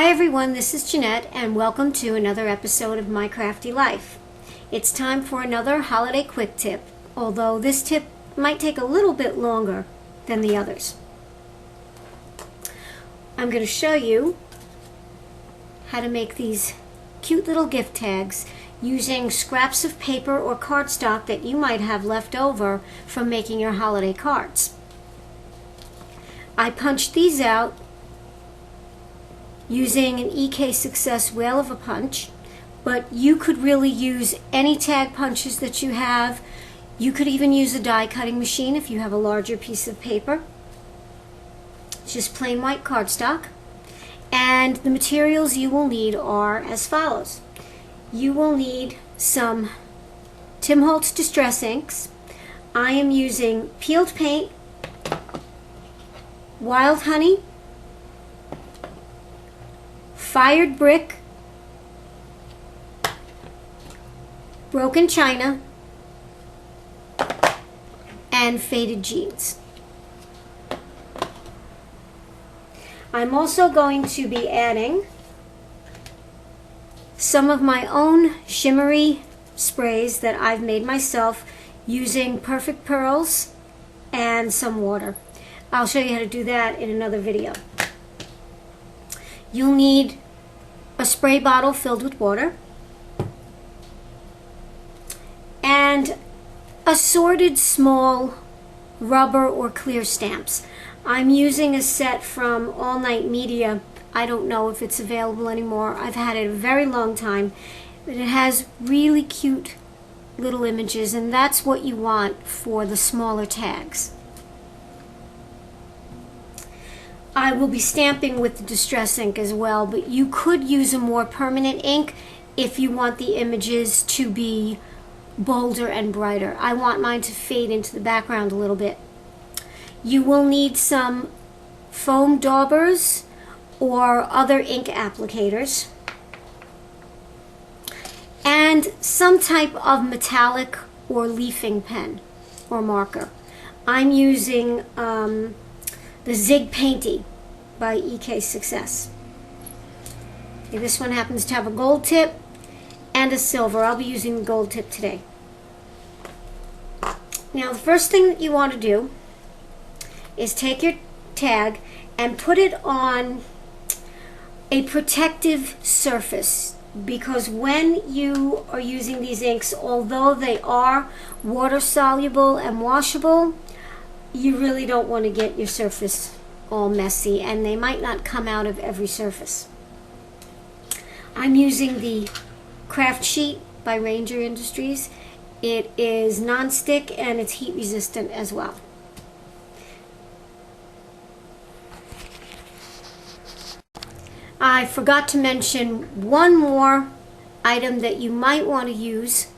Hi everyone, this is Jeanette and welcome to another episode of My Crafty Life. It's time for another holiday quick tip, although this tip might take a little bit longer than the others. I'm going to show you how to make these cute little gift tags using scraps of paper or cardstock that you might have left over from making your holiday cards. I punched these out using an EK Success whale of a punch, but you could really use any tag punches that you have. You could even use a die cutting machine if you have a larger piece of paper. It's just plain white cardstock. And the materials you will need are as follows. You will need some Tim Holtz Distress Inks. I am using peeled paint, wild honey, fired brick, broken china, and faded jeans. I'm also going to be adding some of my own shimmery sprays that I've made myself using Perfect Pearls and some water. I'll show you how to do that in another video. You'll need a spray bottle filled with water and assorted small rubber or clear stamps. I'm using a set from All Night Media. I don't know if it's available anymore. I've had it a very long time, but it has really cute little images, and that's what you want for the smaller tags. I will be stamping with the Distress ink as well, but you could use a more permanent ink if you want the images to be bolder and brighter. I want mine to fade into the background a little bit. You will need some foam daubers or other ink applicators, and some type of metallic or leafing pen or marker. I'm using the Zig Painty by EK Success. Okay, this one happens to have a gold tip and a silver. I'll be using the gold tip today. Now the first thing that you want to do is take your tag and put it on a protective surface, because when you are using these inks, although they are water soluble and washable, you really don't want to get your surface all messy, and they might not come out of every surface. I'm using the Craft Sheet by Ranger Industries. It is non-stick and it's heat resistant as well. I forgot to mention one more item that you might want to use,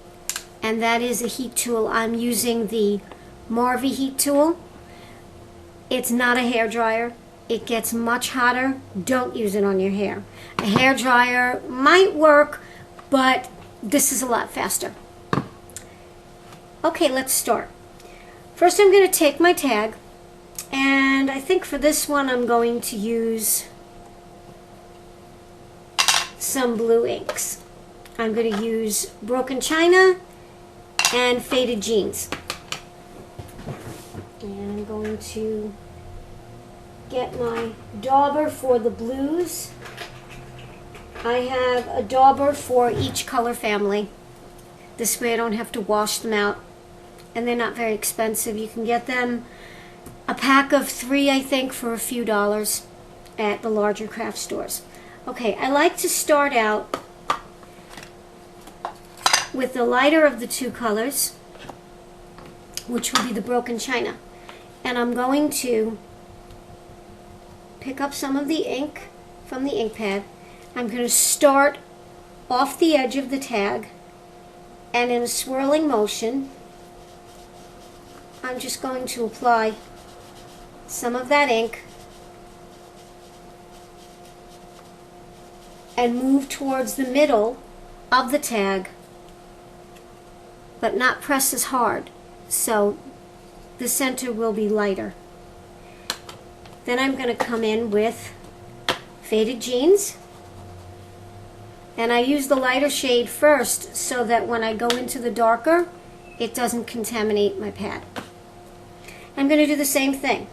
and that is a heat tool. I'm using the Marvy heat tool. It's not a hair dryer. It gets much hotter. Don't use it on your hair. A hair dryer might work, but this is a lot faster. Okay, let's start. First I'm going to take my tag, and I think for this one I'm going to use some blue inks. I'm going to use broken china and faded jeans. And I'm going to get my dauber for the blues. I have a dauber for each color family. This way I don't have to wash them out. And they're not very expensive. You can get them a pack of 3, I think, for a few dollars at the larger craft stores. Okay, I like to start out with the lighter of the two colors, which will be the broken china. And I'm going to pick up some of the ink from the ink pad. I'm going to start off the edge of the tag, and in a swirling motion I'm just going to apply some of that ink and move towards the middle of the tag, but not press as hard, so the center will be lighter. Then I'm going to come in with faded jeans, And I use the lighter shade first so that when I go into the darker, it doesn't contaminate my pad. I'm going to do the same thing.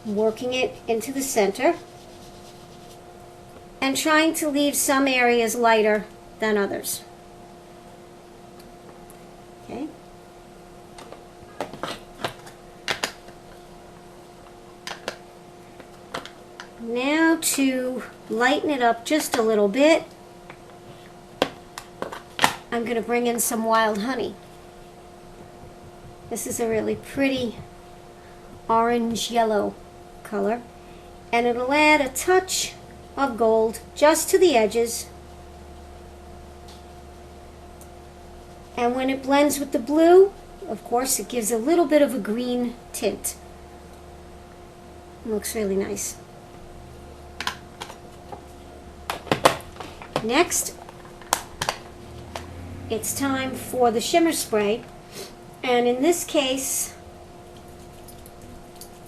Working it into the center and trying to leave some areas lighter than others. Okay. Now to lighten it up just a little bit, I'm going to bring in some wild honey. This is a really pretty orange-yellow color, and it'll add a touch of gold just to the edges. And when it blends with the blue, of course, it gives a little bit of a green tint. It looks really nice. Next, it's time for the shimmer spray, and in this case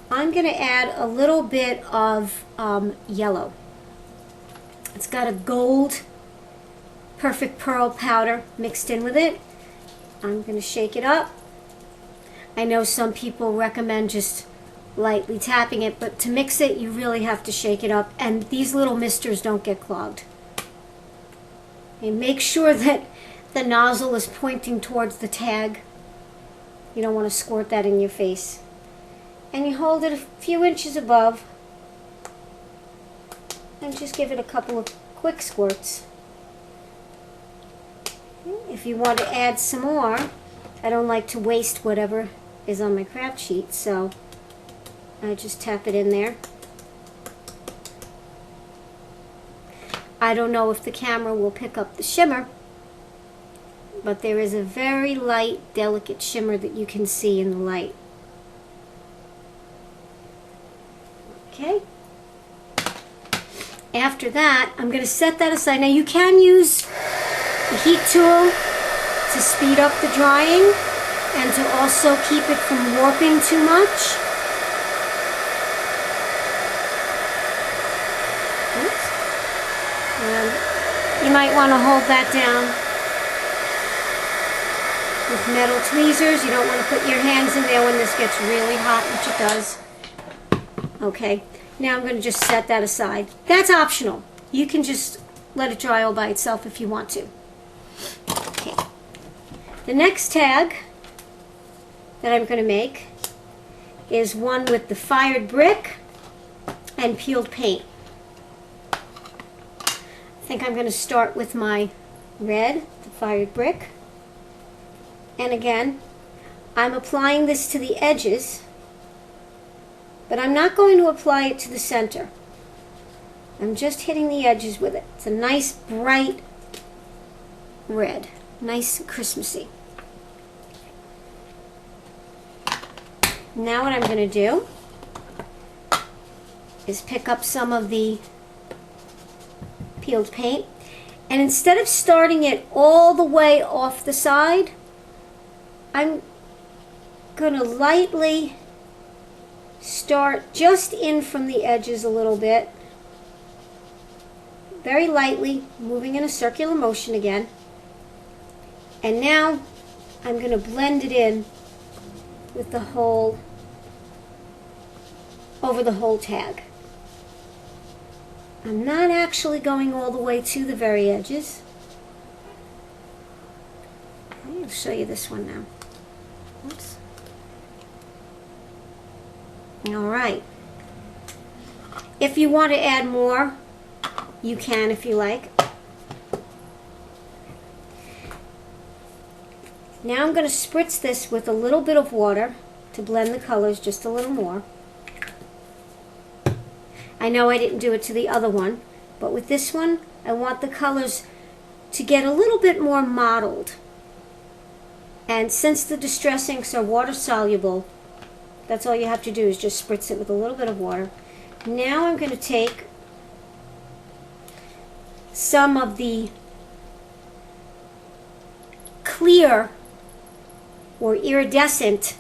I'm going to add a little bit of yellow. It's got a gold perfect pearl powder mixed in with it. I'm going to shake it up. I know some people recommend just lightly tapping it, but to mix it you really have to shake it up, and these little misters don't get clogged. And make sure that the nozzle is pointing towards the tag. You don't want to squirt that in your face. And you hold it a few inches above and just give it a couple of quick squirts. If you want to add some more, I don't like to waste whatever is on my craft sheet, so I just tap it in there. I don't know if the camera will pick up the shimmer, but there is a very light, delicate shimmer that you can see in the light. Okay. After that, I'm going to set that aside. Now you can use the heat tool to speed up the drying and to also keep it from warping too much. Oops. You might want to hold that down with metal tweezers. You don't want to put your hands in there when this gets really hot, which it does. Okay, now I'm going to just set that aside. That's optional. You can just let it dry all by itself if you want to. Okay. The next tag that I'm going to make is one with the fired brick and peeled paint. I think I'm going to start with my red, the fired brick. And again, I'm applying this to the edges, but I'm not going to apply it to the center. I'm just hitting the edges with it. It's a nice bright red, nice and Christmassy. Now what I'm going to do is pick up some of the peeled paint, and instead of starting it all the way off the side, I'm going to lightly start just in from the edges a little bit, very lightly, moving in a circular motion again. And now I'm going to blend it in with the whole, over the whole tag. I'm not actually going all the way to the very edges. I'll show you this one now. Oops. Alright. If you want to add more, you can if you like. Now I'm going to spritz this with a little bit of water to blend the colors just a little more. I know I didn't do it to the other one, but with this one, I want the colors to get a little bit more mottled. And since the Distress inks are water soluble, that's all you have to do is just spritz it with a little bit of water. Now I'm going to take some of the clear or iridescent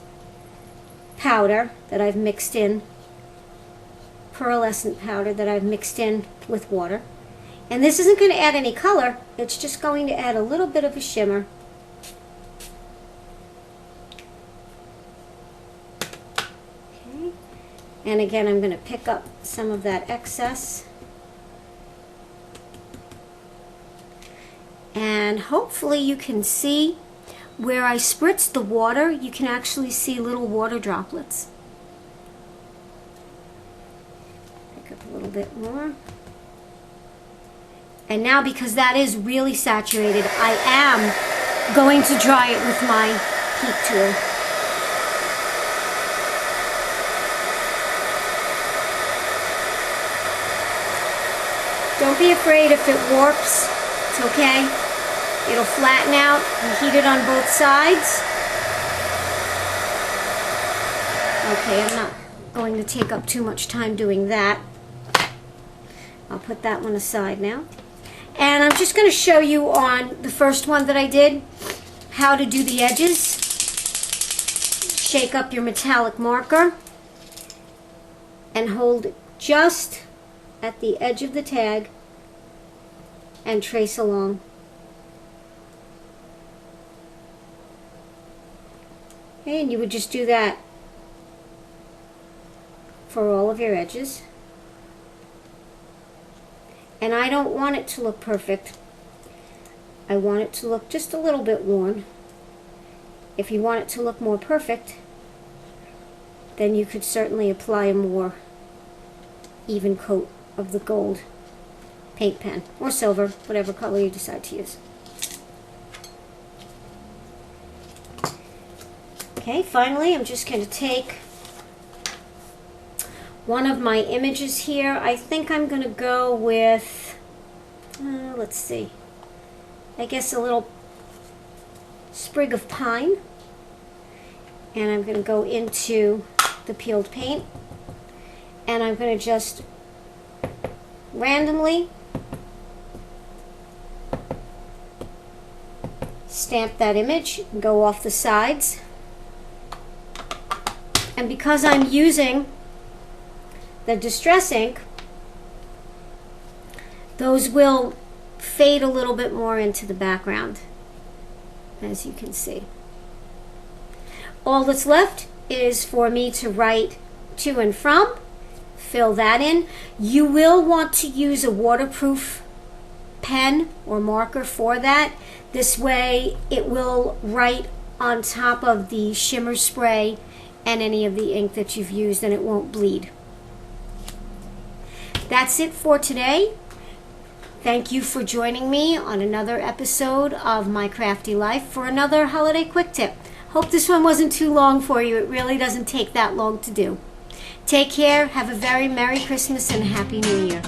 powder that I've mixed in pearlescent powder that I've mixed in with water. And this isn't going to add any color, it's just going to add a little bit of a shimmer. Okay. And again, I'm going to pick up some of that excess. And hopefully you can see where I spritzed the water, you can actually see little water droplets. Pick up a little bit more. And now, because that is really saturated, I am going to dry it with my heat tool. Don't be afraid if it warps, it's okay. It'll flatten out and heat it on both sides. Okay, I'm not going to take up too much time doing that. I'll put that one aside now. And I'm just going to show you on the first one that I did how to do the edges. Shake up your metallic marker and hold it just at the edge of the tag and trace along. Okay, and you would just do that for all of your edges. And I don't want it to look perfect. I want it to look just a little bit worn. If you want it to look more perfect, then you could certainly apply a more even coat of the gold paint pen, or silver, whatever color you decide to use. Okay, finally I'm just going to take one of my images here. I think I'm going to go with, let's see, I guess a little sprig of pine. And I'm going to go into the peeled paint. And I'm going to just randomly stamp that image and go off the sides. And because I'm using the distress ink, those will fade a little bit more into the background, as you can see. All that's left is for me to write to and from, fill that in. You will want to use a waterproof pen or marker for that. This way it will write on top of the shimmer spray and any of the ink that you've used, and it won't bleed. That's it for today. Thank you for joining me on another episode of My Crafty Life for another holiday quick tip. Hope this one wasn't too long for you. It really doesn't take that long to do. Take care, have a very Merry Christmas and a Happy New Year.